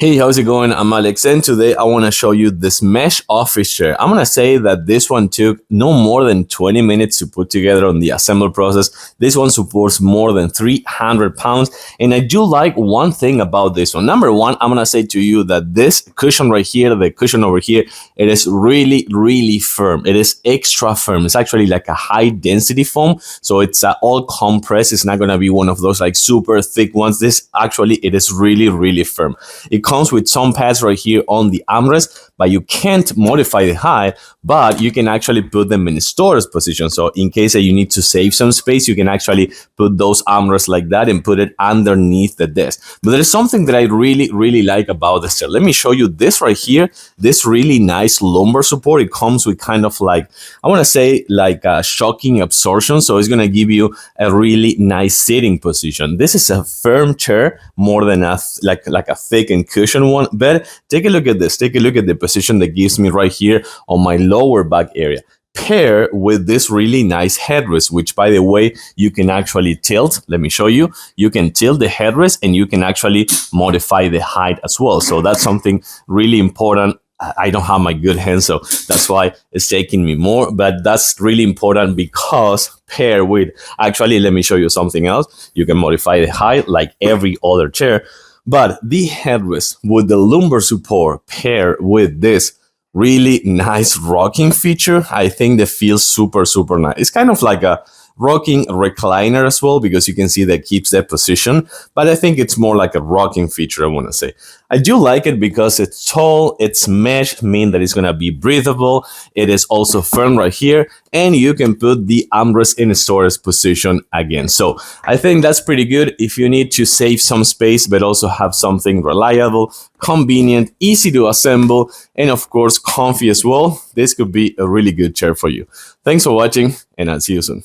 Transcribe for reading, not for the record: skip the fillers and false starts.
Hey, how's it going? I'm Alex, and today I want to show you this mesh office chair. I'm going to say that this one took no more than 20 minutes to put together on the assembly process. This one supports more than 300 pounds, and I do like one thing about this one. Number one, I'm going to say to you that this cushion right here, the cushion over here, it is really firm. It is extra firm. It's actually like a high density foam, so it's all compressed. It's not going to be one of those like super thick ones. This actually, it is really firm. It comes with some pads right here on the armrest, but you can't modify the height, but you can actually put them in storage position. So in case that you need to save some space, you can actually put those armrests like that and put it underneath the desk. But there's something that I really like about this chair. Let me show you this right here, this really nice lumbar support. It comes with kind of like, I want to say like a shocking absorption. So it's going to give you a really nice sitting position. This is a firm chair more than a like a thick and cushion one. But take a look at this. Take a look at the position that gives me right here on my lower back area. Pair with this really nice headrest, which by the way, you can actually tilt. Let me show you. You can tilt the headrest and you can actually modify the height as well. So that's something really important. I don't have my good hands, so that's why it's taking me more, but that's really important because pair with, actually, let me show you something else. You can modify the height like every other chair, but the headrest with the lumbar support pair with this really nice rocking feature, I think that feels super nice. It's kind of like a rocking recliner as well, because you can see that keeps that position, but I think it's more like a rocking feature, I want to say. I do like it because it's tall, it's mesh, mean that it's going to be breathable. It is also firm right here, and you can put the armrest in a storage position again. So I think that's pretty good if you need to save some space, but also have something reliable, convenient, easy to assemble, and of course, comfy as well. This could be a really good chair for you. Thanks for watching, and I'll see you soon.